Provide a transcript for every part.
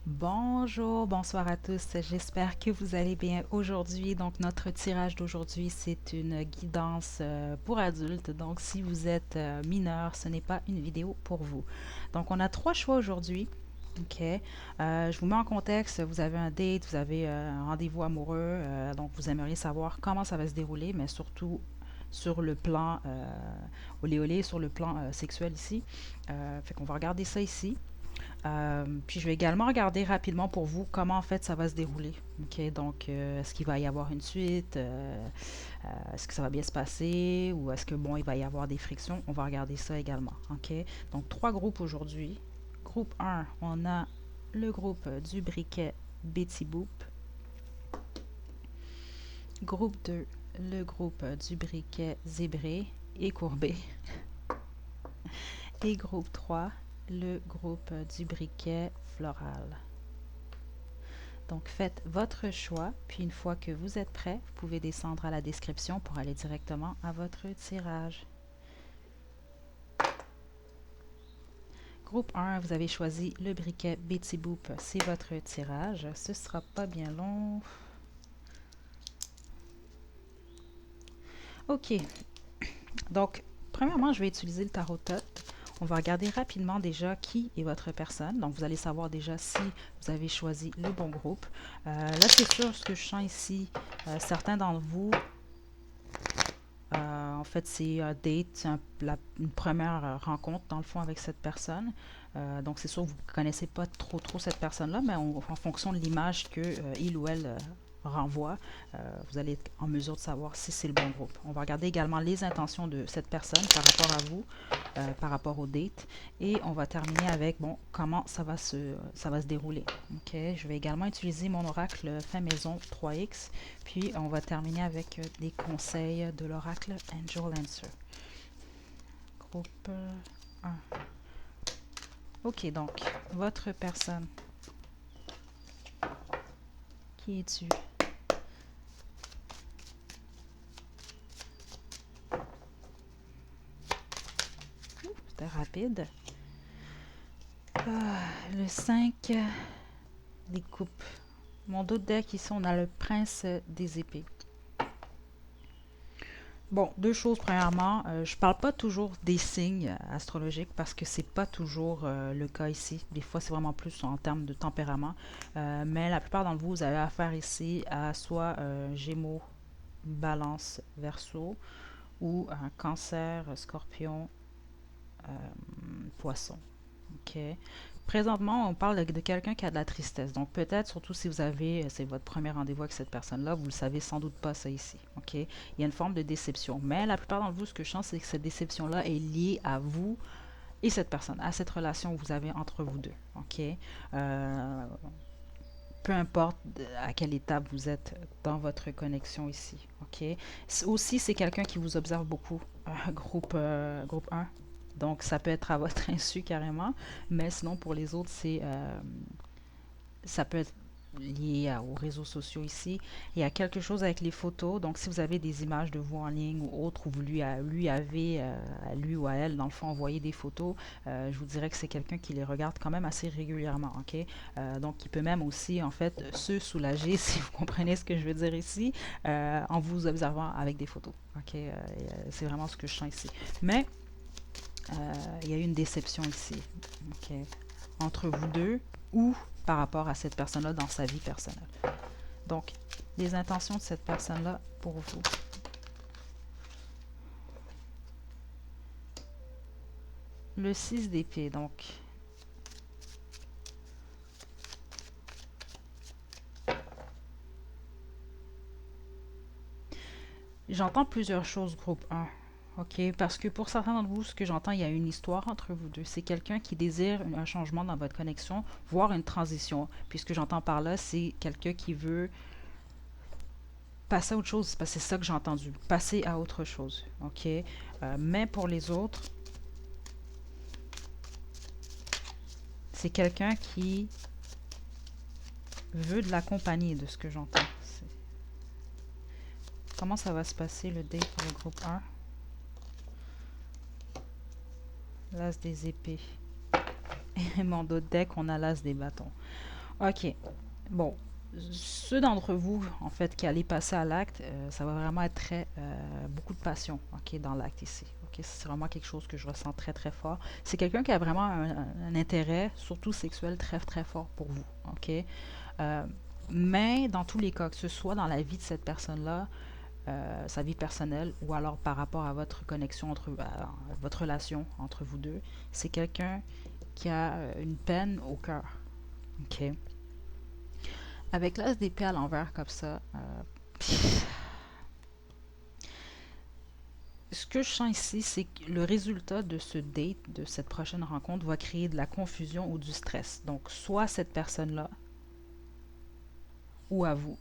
Bonjour, bonsoir à tous. J'espère que vous allez bien aujourd'hui. Donc, notre tirage d'aujourd'hui, c'est une guidance pour adultes. Donc, si vous êtes mineur, ce n'est pas une vidéo pour vous. Donc, on a trois choix aujourd'hui. OK. Je vous mets en contexte. Vous avez un date, vous avez un rendez-vous amoureux. Donc, vous aimeriez savoir comment ça va se dérouler, mais surtout sur le plan olé olé, sur le plan sexuel ici. Fait qu'on va regarder ça ici. Puis je vais également regarder rapidement pour vous comment en fait ça va se dérouler. OK, donc est-ce qu'il va y avoir une suite? Est-ce que ça va bien se passer? Ou est-ce que bon, il va y avoir des frictions? On va regarder ça également. OK, donc trois groupes aujourd'hui. Groupe un, on a le groupe du briquet Betty Boop. Groupe 2, le groupe du briquet zébré et courbé. Et groupe 3, le groupe du briquet floral. Donc faites votre choix, puis une fois que vous êtes prêt, vous pouvez descendre à la description pour aller directement à votre tirage. Groupe 1, vous avez choisi le briquet Betty Boop, c'est votre tirage. Ce sera pas bien long. Ok, donc premièrement, je vais utiliser le tarot tot. On va regarder rapidement déjà qui est votre personne. Donc, vous allez savoir déjà si vous avez choisi le bon groupe. Là, c'est sûr, ce que je sens ici, certains d'entre vous en fait, c'est un date, c'est une première rencontre dans le fond avec cette personne. Donc, c'est sûr que vous ne connaissez pas trop cette personne-là, mais en fonction de l'image que il ou elle renvoie, vous allez être en mesure de savoir si c'est le bon groupe. On va regarder également les intentions de cette personne par rapport à vous, par rapport au date, et on va terminer avec bon comment ça va se dérouler. Ok, je vais également utiliser mon oracle fin maison 3X. Puis, on va terminer avec des conseils de l'oracle Angel Answer. Groupe 1. Ok, donc, votre personne. Qui es-tu? C'était rapide. Le 5 des coupes. Mon dos de deck ici, on a le prince des épées. Bon, deux choses. Premièrement, je parle pas toujours des signes astrologiques parce que c'est pas toujours le cas ici. Des fois, c'est vraiment plus en termes de tempérament. Mais la plupart d'entre vous, vous avez affaire ici à soit Gémeaux, Balance, Verseau ou un Cancer, Scorpion, euh, Poisson. OK. Présentement, on parle de quelqu'un qui a de la tristesse. Donc, peut-être, surtout si vous avez, c'est votre premier rendez-vous avec cette personne-là, vous ne le savez sans doute pas ça ici. OK? Il y a une forme de déception. Mais la plupart d'entre vous, ce que je sens, c'est que cette déception-là est liée à vous et cette personne, à cette relation que vous avez entre vous deux. OK? Euh, peu importe à quelle étape vous êtes dans votre connexion ici. OK? Aussi, c'est quelqu'un qui vous observe beaucoup. Groupe 1. Donc, ça peut être à votre insu carrément, mais sinon, pour les autres, ça peut être lié aux réseaux sociaux ici. Il y a quelque chose avec les photos. Donc, si vous avez des images de vous en ligne ou autre, où vous lui avez, à lui ou à elle, dans le fond, envoyé des photos, je vous dirais que c'est quelqu'un qui les regarde quand même assez régulièrement. OK? Donc, il peut même aussi, en fait, se soulager, si vous comprenez ce que je veux dire ici, en vous observant avec des photos. OK? C'est vraiment ce que je sens ici. Mais, il y a eu une déception ici. OK? Entre vous deux ou par rapport à cette personne-là dans sa vie personnelle. Donc, les intentions de cette personne-là pour vous. Le 6 d'épée, donc. J'entends plusieurs choses, groupe 1. OK? Parce que pour certains d'entre vous, ce que j'entends, il y a une histoire entre vous deux. C'est quelqu'un qui désire un changement dans votre connexion, voire une transition. Puis ce que j'entends par là, c'est quelqu'un qui veut passer à autre chose. Parce que c'est ça que j'ai entendu. Passer à autre chose. OK? Mais pour les autres, c'est quelqu'un qui veut de la compagnie, de ce que j'entends. Comment ça va se passer le date pour le groupe 1? L'as des épées. Et mon dos de deck, on a l'as des bâtons. OK. Bon, ceux d'entre vous, en fait, qui allez passer à l'acte, ça va vraiment être beaucoup de passion, OK, dans l'acte ici. OK, c'est vraiment quelque chose que je ressens très, très fort. C'est quelqu'un qui a vraiment un intérêt, surtout sexuel, très, très fort pour vous, OK? Euh, mais dans tous les cas, que ce soit dans la vie de cette personne-là, sa vie personnelle, ou alors par rapport à votre connexion à votre relation entre vous deux, c'est quelqu'un qui a une peine au cœur, OK? Avec l'as d'épée à l'envers comme ça, ce que je sens ici, c'est que le résultat de ce date, de cette prochaine rencontre, va créer de la confusion ou du stress. Donc, soit à cette personne-là ou à vous.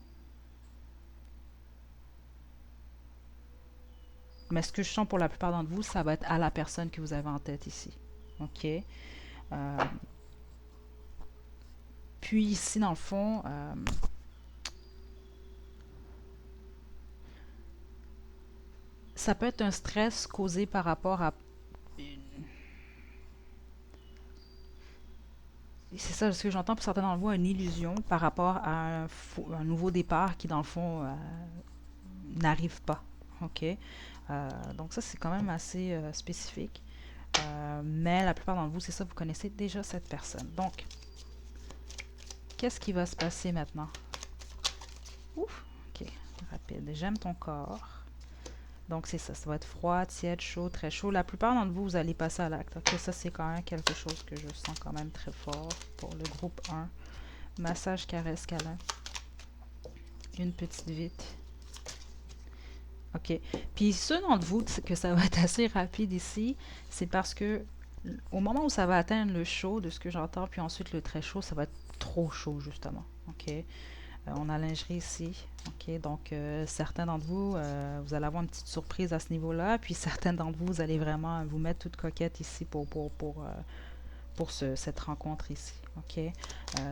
Mais ce que je sens pour la plupart d'entre vous, ça va être à la personne que vous avez en tête ici. OK? Euh, Puis ici, dans le fond, ça peut être un stress causé par rapport à... C'est ça ce que j'entends pour certains d'entre vous, une illusion par rapport à un nouveau départ qui, dans le fond, n'arrive pas. OK? Donc ça, c'est quand même assez spécifique. Mais la plupart d'entre vous, c'est ça, vous connaissez déjà cette personne. Donc, qu'est-ce qui va se passer maintenant? Ouf! OK, rapide. J'aime ton corps. Donc, c'est ça. Ça va être froid, tiède, chaud, très chaud. La plupart d'entre vous, vous allez passer à l'acte. OK, ça, c'est quand même quelque chose que je sens quand même très fort pour le groupe 1. Massage, caresse, câlin. Une petite vite. OK. Puis ceux d'entre vous que ça va être assez rapide ici, c'est parce que au moment où ça va atteindre le chaud, de ce que j'entends, puis ensuite le très chaud, ça va être trop chaud, justement. OK. On a lingerie ici. OK. Donc, certains d'entre vous, vous allez avoir une petite surprise à ce niveau-là. Puis certains d'entre vous, vous allez vraiment vous mettre toute coquette ici pour cette rencontre ici. OK.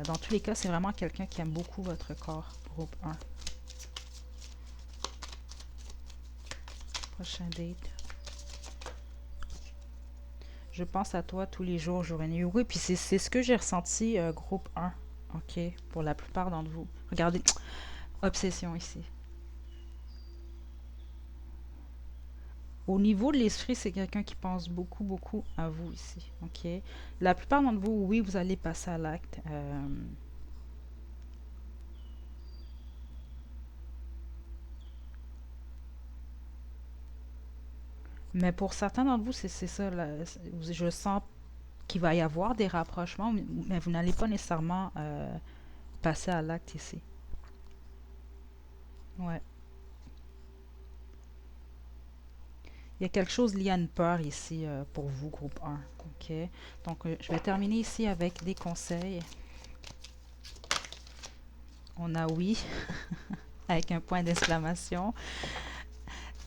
Dans tous les cas, c'est vraiment quelqu'un qui aime beaucoup votre corps, groupe 1. Prochain date. Je pense à toi tous les jours, jour et nuit. Oui, puis c'est ce que j'ai ressenti, groupe 1. OK, pour la plupart d'entre vous. Regardez, obsession ici. Au niveau de l'esprit, c'est quelqu'un qui pense beaucoup, beaucoup à vous ici. OK? La plupart d'entre vous, oui, vous allez passer à l'acte. Mais pour certains d'entre vous, c'est ça. Là, je sens qu'il va y avoir des rapprochements, mais vous n'allez pas nécessairement passer à l'acte ici. Ouais. Il y a quelque chose lié à une peur ici pour vous, groupe 1. OK? Donc, je vais terminer ici avec des conseils. On a oui, avec un point d'exclamation.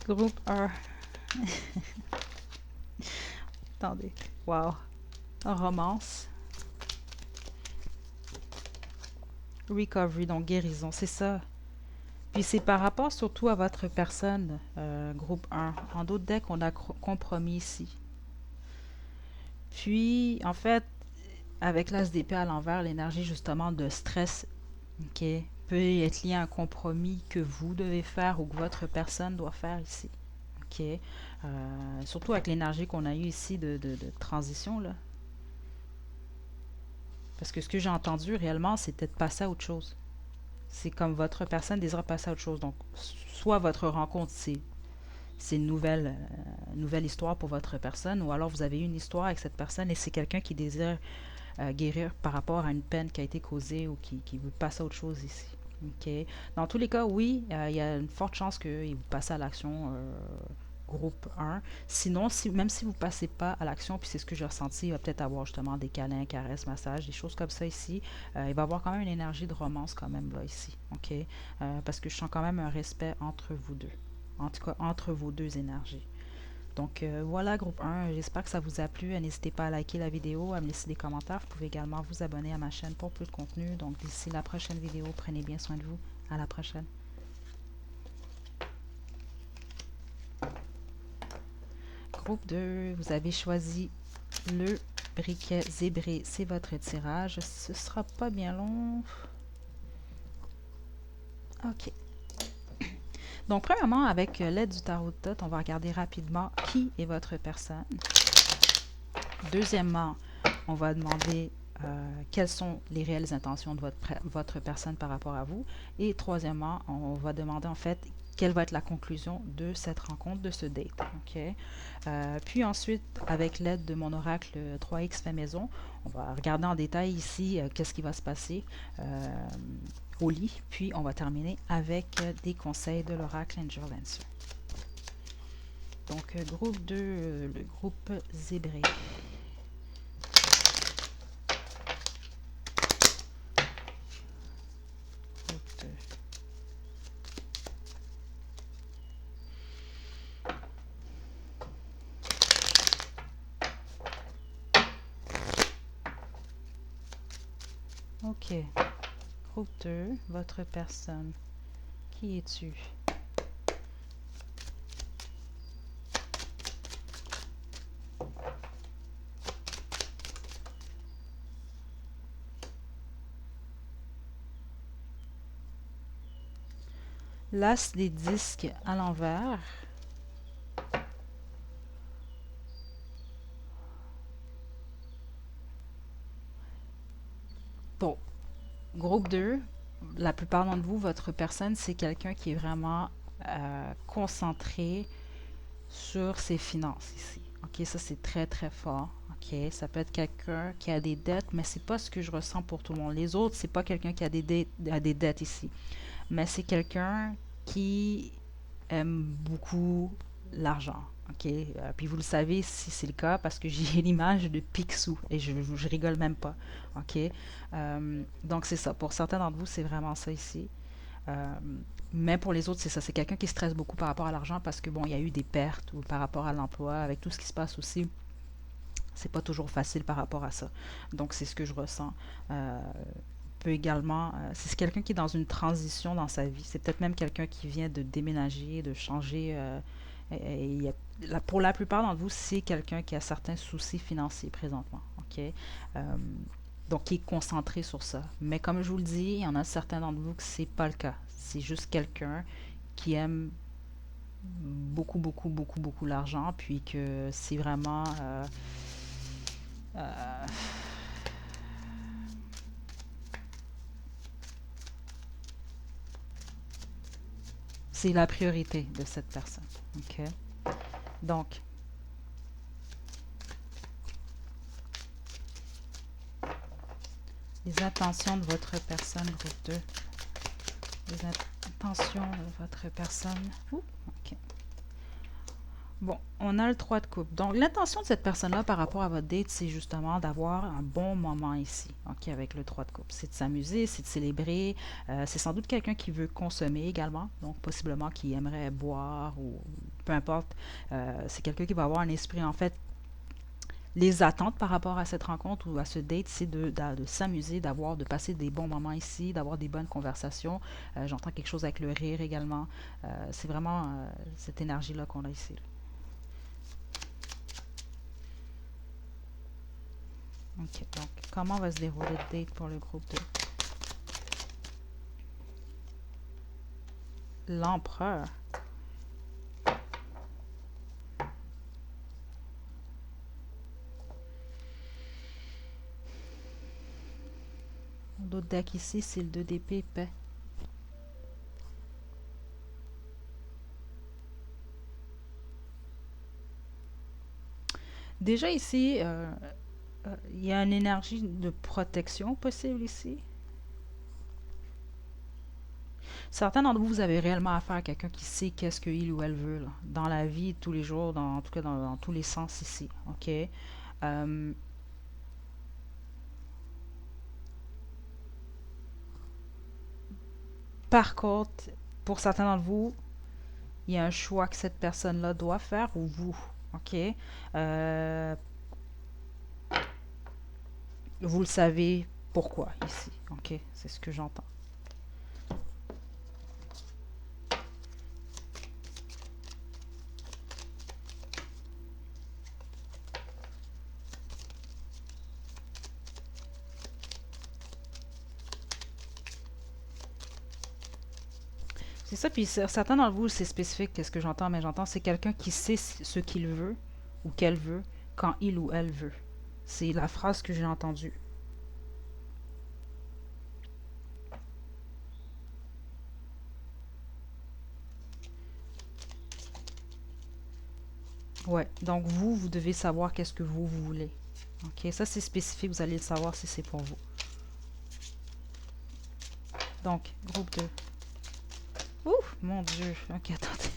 Groupe 1. Attendez. Wow. Romance. Recovery, donc guérison. C'est ça. Puis c'est par rapport surtout à votre personne, groupe 1. En d'autres decks, on a compromis ici. Puis, en fait, avec l'as d'épée à l'envers, l'énergie justement de stress, ok, peut être liée à un compromis que vous devez faire ou que votre personne doit faire ici. Ok. Surtout avec l'énergie qu'on a eue ici de transition, là. Parce que ce que j'ai entendu réellement, c'était de passer à autre chose. C'est comme votre personne désire passer à autre chose. Donc, soit votre rencontre, c'est une nouvelle histoire pour votre personne, ou alors vous avez eu une histoire avec cette personne et c'est quelqu'un qui désire guérir par rapport à une peine qui a été causée ou qui veut passer à autre chose ici. Ok. Dans tous les cas, oui, il y a une forte chance qu'il vous passe à l'action groupe 1. Sinon, même si vous ne passez pas à l'action, puis c'est ce que j'ai ressenti, il va peut-être avoir justement des câlins, caresses, massages, des choses comme ça ici. Il va avoir quand même une énergie de romance quand même là ici. OK? Parce que je sens quand même un respect entre vous deux. En tout cas, entre vos deux énergies. Donc voilà, groupe 1, j'espère que ça vous a plu. N'hésitez pas à liker la vidéo, à me laisser des commentaires. Vous pouvez également vous abonner à ma chaîne pour plus de contenu. Donc d'ici la prochaine vidéo, prenez bien soin de vous. À la prochaine. Groupe 2, vous avez choisi le briquet zébré, c'est votre tirage. Ce sera pas bien long. OK. Donc, premièrement, avec l'aide du tarot de Thoth, on va regarder rapidement qui est votre personne. Deuxièmement, on va demander quelles sont les réelles intentions de votre personne par rapport à vous. Et troisièmement, on va demander en fait quelle va être la conclusion de cette rencontre, de ce date. Okay? Puis ensuite, avec l'aide de mon oracle 3X fait maison, on va regarder en détail ici qu'est-ce qui va se passer au lit. Puis on va terminer avec des conseils de l'oracle Angel Answer. Donc, groupe 2, le groupe zébré. OK. Groupe 2, votre personne. Qui es-tu? L'as des disques à l'envers. Bon, groupe 2, la plupart d'entre vous, votre personne, c'est quelqu'un qui est vraiment concentré sur ses finances ici. OK, ça c'est très très fort. OK, ça peut être quelqu'un qui a des dettes, mais c'est pas ce que je ressens pour tout le monde. Les autres, c'est pas quelqu'un qui a des dettes ici, mais c'est quelqu'un qui aime beaucoup l'argent. OK? Puis vous le savez si c'est le cas parce que j'ai l'image de Picsou et je rigole même pas. OK? Donc c'est ça. Pour certains d'entre vous, c'est vraiment ça ici. Euh, mais pour les autres, c'est ça. C'est quelqu'un qui stresse beaucoup par rapport à l'argent parce que bon, il y a eu des pertes ou par rapport à l'emploi, avec tout ce qui se passe aussi. C'est pas toujours facile par rapport à ça. Donc c'est ce que je ressens. Peut également, c'est quelqu'un qui est dans une transition dans sa vie. C'est peut-être même quelqu'un qui vient de déménager, de changer. Pour la plupart d'entre vous, c'est quelqu'un qui a certains soucis financiers présentement. OK? Donc, qui est concentré sur ça. Mais comme je vous le dis, il y en a certains d'entre vous que c'est pas le cas. C'est juste quelqu'un qui aime beaucoup, beaucoup, beaucoup, beaucoup l'argent, puis que c'est vraiment euh, c'est la priorité de cette personne. OK? Donc, les intentions de votre personne, groupe 2. Les intentions de votre personne. Ouh, OK. Bon, on a le 3 de coupe. Donc, l'intention de cette personne-là par rapport à votre date, c'est justement d'avoir un bon moment ici, OK, avec le 3 de coupe. C'est de s'amuser, c'est de célébrer. C'est sans doute quelqu'un qui veut consommer également, donc possiblement qui aimerait boire ou peu importe. C'est quelqu'un qui va avoir un esprit, en fait, les attentes par rapport à cette rencontre ou à ce date, c'est de s'amuser, de passer des bons moments ici, d'avoir des bonnes conversations. J'entends quelque chose avec le rire également. C'est vraiment cette énergie-là qu'on a ici. OK, donc comment va se dérouler le date pour le groupe 2? L'empereur. L'autre deck ici, c'est le 2 d'épée paix. Déjà ici, il y a une énergie de protection possible ici. Certains d'entre vous, vous avez réellement affaire à quelqu'un qui sait qu'est-ce qu'il ou elle veut là, dans la vie, tous les jours, en tout cas dans tous les sens ici. OK? Euh, Par contre, pour certains d'entre vous, il y a un choix que cette personne-là doit faire ou vous. OK? Euh, Vous le savez pourquoi ici. OK? C'est ce que j'entends. C'est ça, puis certains dans vous, c'est spécifique, qu'est-ce que j'entends, mais j'entends, c'est quelqu'un qui sait ce qu'il veut ou qu'elle veut quand il ou elle veut. C'est la phrase que j'ai entendue. Ouais, donc vous devez savoir qu'est-ce que vous voulez. Ok, ça c'est spécifique, vous allez le savoir si c'est pour vous. Donc, groupe 2. Ouf, mon Dieu. Ok, attendez.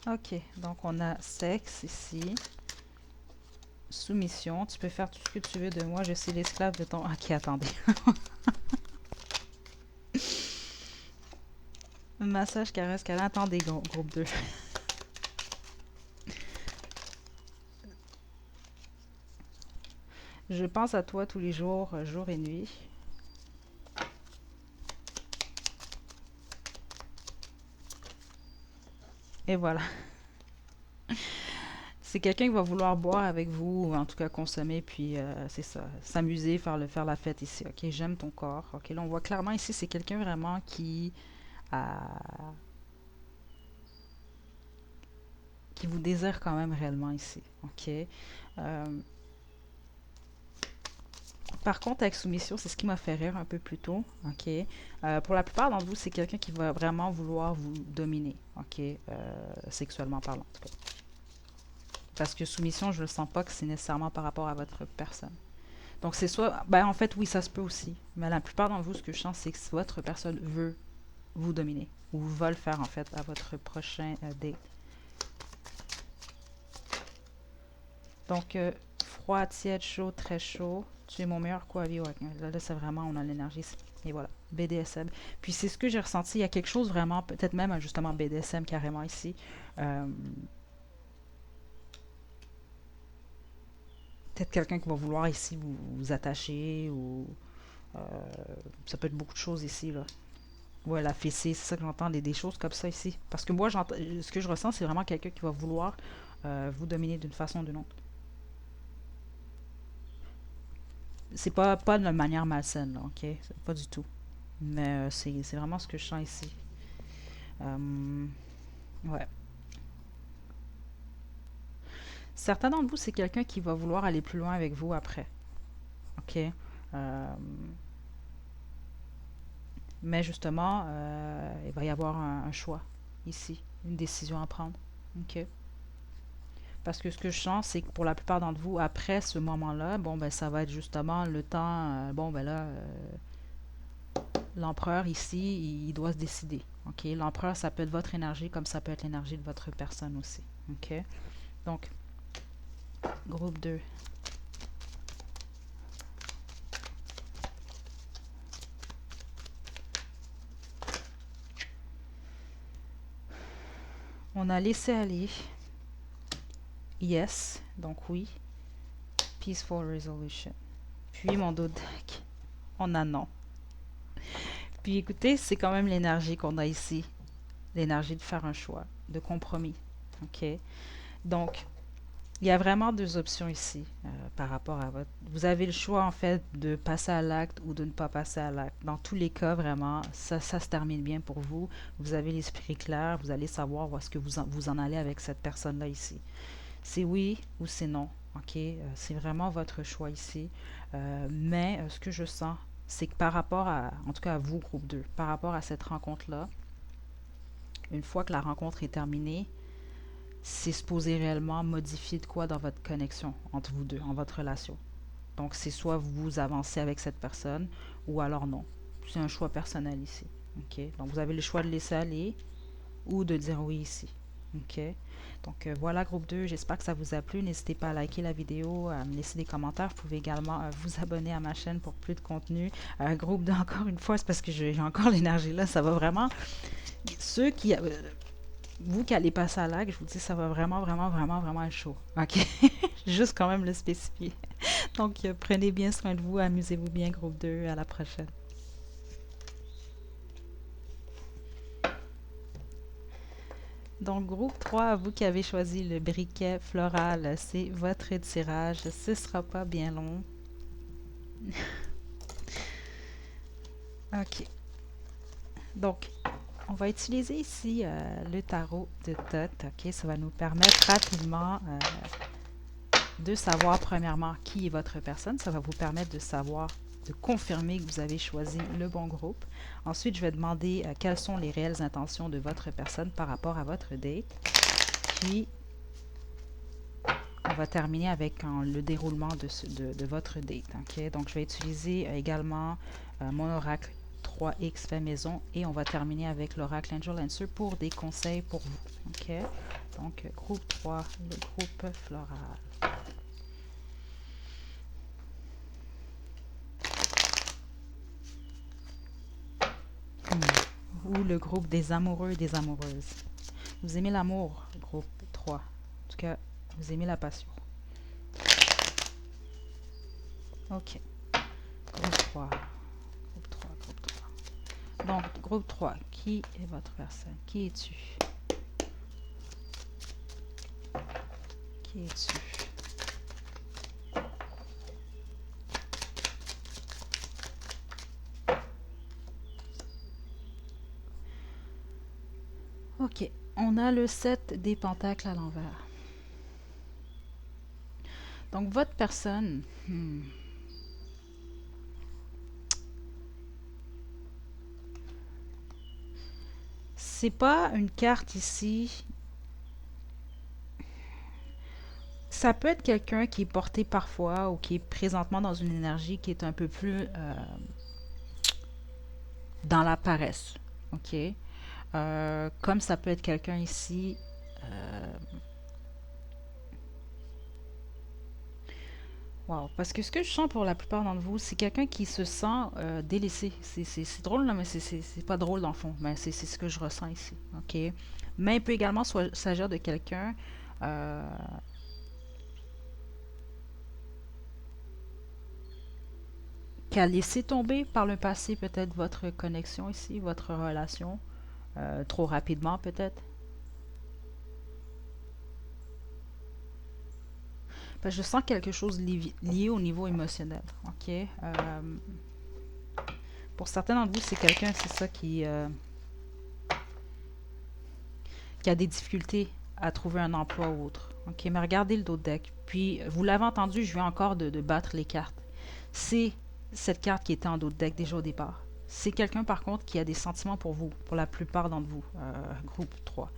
Ok, donc on a sexe ici. Soumission, tu peux faire tout ce que tu veux de moi, je suis l'esclave de ton... Ok, attendez. Massage, caresse, câlin. Attendez, groupe 2. Je pense à toi tous les jours, jour et nuit. Et voilà. C'est quelqu'un qui va vouloir boire avec vous, ou en tout cas consommer, puis c'est ça, s'amuser, faire la fête ici. Ok, j'aime ton corps. Ok, là on voit clairement ici, c'est quelqu'un vraiment a- qui vous désire quand même réellement ici. Ok. Euh, Par contre, avec soumission, c'est ce qui m'a fait rire un peu plus tôt. Ok. Pour la plupart d'entre vous, c'est quelqu'un qui va vraiment vouloir vous dominer. Ok. Sexuellement parlant, en tout cas. Parce que soumission, je ne sens pas que c'est nécessairement par rapport à votre personne. Donc c'est soit, ben en fait oui, ça se peut aussi. Mais la plupart d'entre vous, ce que je sens, c'est que votre personne veut vous dominer ou va le faire en fait à votre prochain date. Donc froid, tiède, chaud, très chaud. Tu es mon meilleur coup à vivre. Là, c'est vraiment, on a l'énergie. Et voilà, BDSM. Puis c'est ce que j'ai ressenti. Il y a quelque chose vraiment, peut-être même justement BDSM carrément ici. Euh, Peut-être quelqu'un qui va vouloir ici vous attacher ou euh, ça peut être beaucoup de choses ici là. Ouais, la fessée, c'est ça que j'entends, des choses comme ça ici. Parce que moi, ce que je ressens, c'est vraiment quelqu'un qui va vouloir vous dominer d'une façon ou d'une autre. C'est pas de manière malsaine, là, ok? Pas du tout. Mais c'est vraiment ce que je sens ici. Euh, ouais. Certains d'entre vous, c'est quelqu'un qui va vouloir aller plus loin avec vous après, ok? Mais justement, il va y avoir un choix ici, une décision à prendre, ok? Parce que ce que je sens, c'est que pour la plupart d'entre vous, après ce moment-là, bon, ben, ça va être justement le temps. Bon, ben là, l'empereur ici, il doit se décider. OK? L'empereur, ça peut être votre énergie, comme ça peut être l'énergie de votre personne aussi. OK? Donc, groupe 2. On a laissé aller. Yes. Donc, oui. Peaceful resolution. Puis, mon dos deck. On a non. Puis, écoutez, c'est quand même l'énergie qu'on a ici. L'énergie de faire un choix, de compromis. OK? Donc, il y a vraiment deux options ici par rapport à votre... Vous avez le choix en fait de passer à l'acte ou de ne pas passer à l'acte. Dans tous les cas, vraiment, ça se termine bien pour vous. Vous avez l'esprit clair, vous allez savoir où est-ce que vous en allez avec cette personne-là ici. C'est oui ou c'est non. OK? C'est vraiment votre choix ici. Mais ce que je sens, c'est que par rapport à, en tout cas à vous, groupe 2, par rapport à cette rencontre-là, une fois que la rencontre est terminée, c'est supposé réellement modifier de quoi dans votre connexion entre vous deux, en votre relation. Donc, c'est soit vous avancez avec cette personne ou alors non. C'est un choix personnel ici. OK? Donc, vous avez le choix de laisser aller ou de dire oui ici. OK? Donc, voilà, groupe 2. J'espère que ça vous a plu. N'hésitez pas à liker la vidéo, à me laisser des commentaires. Vous pouvez également vous abonner à ma chaîne pour plus de contenu. Groupe 2, encore une fois, c'est parce que j'ai encore l'énergie là. Ça va vraiment. Ceux qui, vous qui allez passer à l'acte, je vous dis, ça va vraiment, vraiment, vraiment, vraiment être chaud. OK? Juste quand même le spécifier. Donc, prenez bien soin de vous, amusez-vous bien, groupe 2. À la prochaine. Donc, groupe 3, vous qui avez choisi le briquet floral, c'est votre tirage. Ce sera pas bien long. OK. Donc, on va utiliser ici le tarot de Thoth. OK, ça va nous permettre rapidement de savoir premièrement qui est votre personne. Ça va vous permettre de savoir, de confirmer que vous avez choisi le bon groupe. Ensuite, je vais demander quelles sont les réelles intentions de votre personne par rapport à votre date. Puis, on va terminer avec le déroulement de votre date. Okay? Donc, je vais utiliser également mon oracle 3X fait maison et on va terminer avec l'oracle Angel Answer pour des conseils pour vous. Okay? Donc, groupe 3, le groupe floral. Ou le groupe des amoureux et des amoureuses. Vous aimez l'amour, groupe 3. En tout cas, vous aimez la passion. OK. Groupe 3. Groupe 3, groupe 3. Donc, groupe 3, qui est votre personne? Qui es-tu? Qui es-tu? OK. On a le 7 des pentacles à l'envers. Donc, votre personne... C'est pas une carte ici. Ça peut être quelqu'un qui est porté parfois ou qui est présentement dans une énergie qui est un peu plus dans la paresse. OK? Comme ça peut être quelqu'un ici. Wow. Parce que ce que je sens pour la plupart d'entre vous, c'est quelqu'un qui se sent délaissé. C'est drôle, là, mais c'est pas drôle dans le fond. Mais c'est ce que je ressens ici. OK? Mais il peut également s'agir de quelqu'un qui a laissé tomber par le passé peut-être votre connexion ici, votre relation, trop rapidement peut-être. Parce que je sens quelque chose lié au niveau émotionnel. OK? Pour certains d'entre vous, c'est quelqu'un, c'est ça, qui a des difficultés à trouver un emploi ou autre. OK? Mais regardez le dos de deck. Puis, vous l'avez entendu, je viens encore de battre les cartes. C'est cette carte qui était en dos de deck déjà au départ. C'est quelqu'un, par contre, qui a des sentiments pour vous, pour la plupart d'entre vous, groupe 3.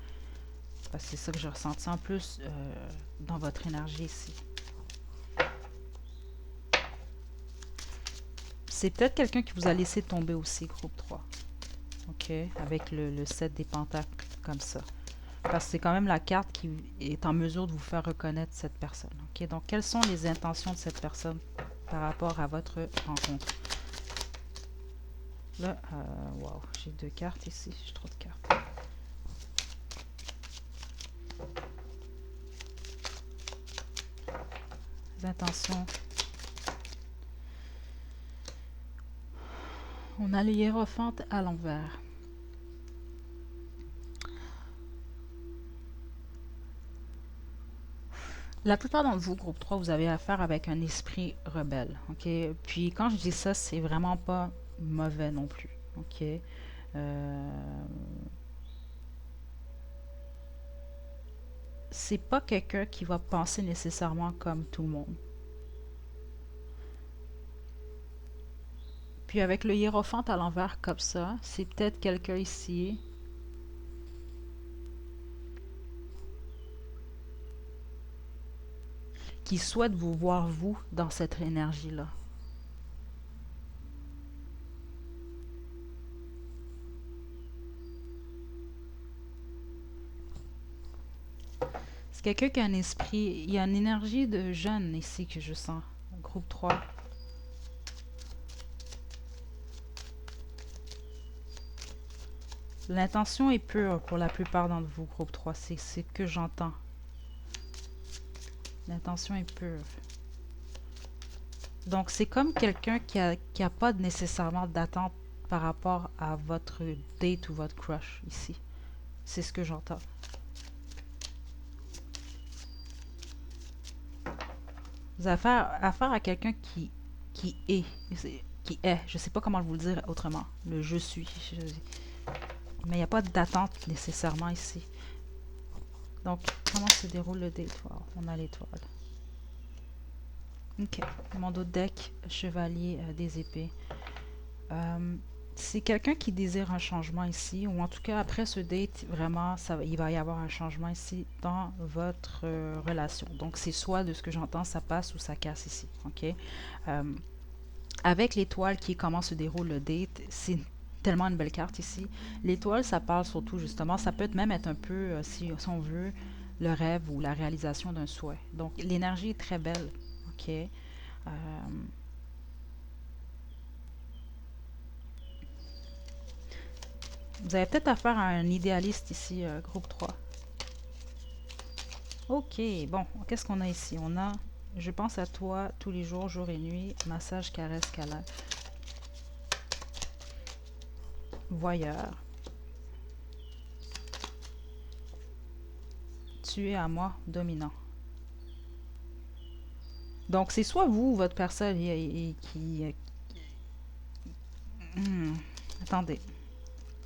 Parce que c'est ça que j'ai ressenti en plus dans votre énergie ici. C'est peut-être quelqu'un qui vous a laissé tomber aussi, groupe 3. OK? Avec le 7 des pentacles, comme ça. Parce que c'est quand même la carte qui est en mesure de vous faire reconnaître cette personne. OK? Donc, quelles sont les intentions de cette personne par rapport à votre rencontre? Là, wow, j'ai 2 cartes ici. J'ai trop de cartes. Les intentions. On a le hiérophante à l'envers. La plupart d'entre vous, groupe 3, vous avez affaire avec un esprit rebelle. OK? Puis quand je dis ça, c'est vraiment pas mauvais non plus. OK? C'est pas quelqu'un qui va penser nécessairement comme tout le monde. Puis avec le hiérophante à l'envers comme ça, c'est peut-être quelqu'un ici qui souhaite vous voir vous dans cette énergie-là. C'est quelqu'un qui a un esprit, il y a une énergie de jeune ici que je sens. Groupe 3. L'intention est pure pour la plupart d'entre vous, groupe 3. C'est ce que j'entends. L'intention est pure. Donc, c'est comme quelqu'un qui a pas nécessairement d'attente par rapport à votre date ou votre crush ici. C'est ce que j'entends. Vous avez affaire à quelqu'un qui est. Qui est. Je sais pas comment vous le dire autrement. Le je suis. Mais il n'y a pas d'attente nécessairement ici. Donc, comment se déroule le date? Wow, on a l'étoile. Ok. Mon autre deck, chevalier des épées. C'est quelqu'un qui désire un changement ici, ou en tout cas après ce date, vraiment, il va y avoir un changement ici dans votre relation. Donc c'est soit de ce que j'entends, ça passe ou ça casse ici. Ok. Euh, avec l'étoile qui est comment se déroule le date, c'est tellement une belle carte ici. L'étoile, ça parle surtout justement, ça peut même être un peu, si on veut, le rêve ou la réalisation d'un souhait. Donc l'énergie est très belle. Ok. Vous avez peut-être affaire à un idéaliste ici, groupe 3. Ok, bon, qu'est-ce qu'on a ici? On a je pense à toi tous les jours, jour et nuit, massage, caresse, câlin, voyeur, tu es à moi, dominant. Donc, c'est soit vous ou votre personne qui... attendez,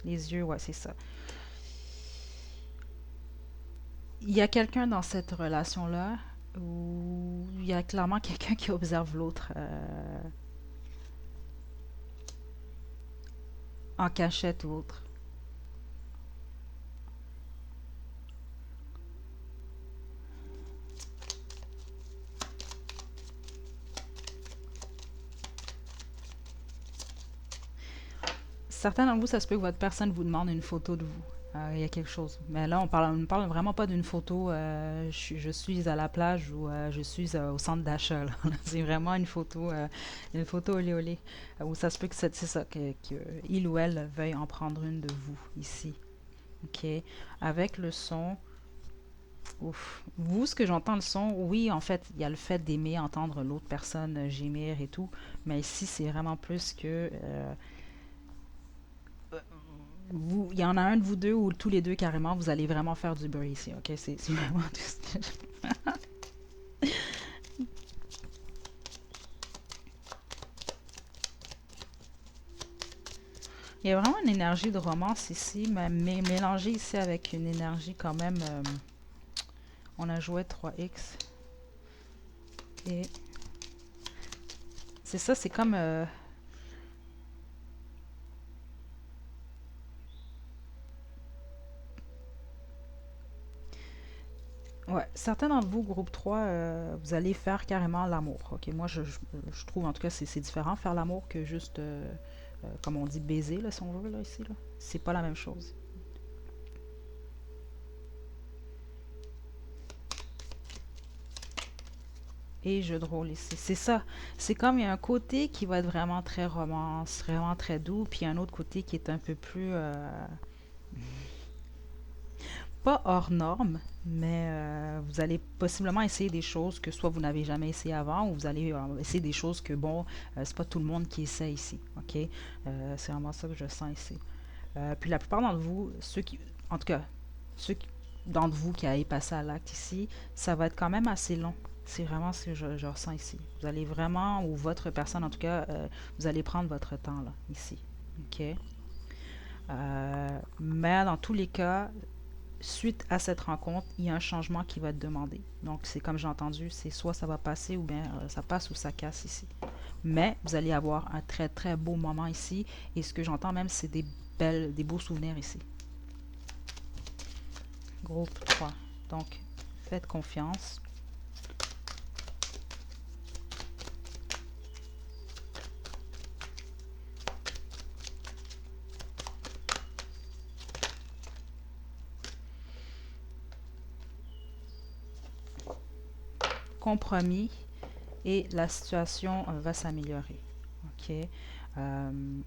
les yeux, ouais, c'est ça. Il y a quelqu'un dans cette relation-là où il y a clairement quelqu'un qui observe l'autre en cachette ou autre. Certains d'entre vous, ça se peut que votre personne vous demande une photo de vous. Il y a quelque chose. Mais là, on ne parle vraiment pas d'une photo je suis à la plage ou je suis au centre d'achat. C'est vraiment une photo olé olé. Où ça se peut que c'est ça, que il ou elle veuille en prendre une de vous ici. OK. Avec le son, ouf. Vous, ce que j'entends le son, oui, en fait, il y a le fait d'aimer entendre l'autre personne gémir et tout. Mais ici, c'est vraiment plus que il y en a un de vous deux ou tous les deux carrément, vous allez vraiment faire du bruit ici, ok? C'est vraiment tout ce que Il y a vraiment une énergie de romance ici, mais mélangée ici avec une énergie quand même... on a joué 3X. Et c'est ça, c'est comme... ouais, certains d'entre vous, groupe 3 vous allez faire carrément l'amour. Ok, moi, je trouve en tout cas c'est différent faire l'amour que juste, comme on dit, baiser, là, si on veut, là, ici. Là. C'est pas la même chose. Et jeu de rôle ici. C'est ça. C'est comme il y a un côté qui va être vraiment très romance, vraiment très doux, puis un autre côté qui est un peu plus pas hors norme, mais vous allez possiblement essayer des choses que soit vous n'avez jamais essayé avant, ou vous allez essayer des choses que bon, c'est pas tout le monde qui essaie ici. Ok. C'est vraiment ça que je sens ici. Puis la plupart d'entre vous, en tout cas, d'entre vous qui avez passé à l'acte ici, ça va être quand même assez long. C'est vraiment ce que je ressens ici. Vous allez vraiment, ou votre personne en tout cas, vous allez prendre votre temps là, ici. OK? Mais dans tous les cas, suite à cette rencontre, il y a un changement qui va être demandé. Donc, c'est comme j'ai entendu, c'est soit ça va passer ou bien ça passe ou ça casse ici. Mais vous allez avoir un très très beau moment ici. Et ce que j'entends même, c'est des beaux souvenirs ici. Groupe 3. Donc, faites confiance. Compromis et la situation va s'améliorer. OK? Euh,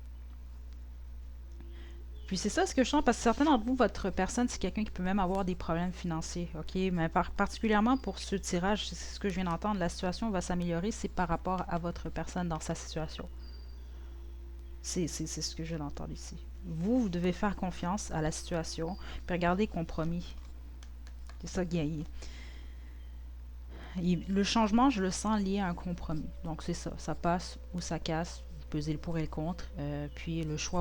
Puis c'est ça ce que je sens, parce que certains d'entre vous, votre personne, c'est quelqu'un qui peut même avoir des problèmes financiers. OK? Mais particulièrement pour ce tirage, c'est ce que je viens d'entendre, la situation va s'améliorer, c'est par rapport à votre personne dans sa situation. C'est ce que je viens d'entendre ici. Vous devez faire confiance à la situation, puis regarder compromis. C'est ça, Le changement, je le sens lié à un compromis. Donc c'est ça, ça passe ou ça casse. Vous pesez le pour et le contre. Puis le choix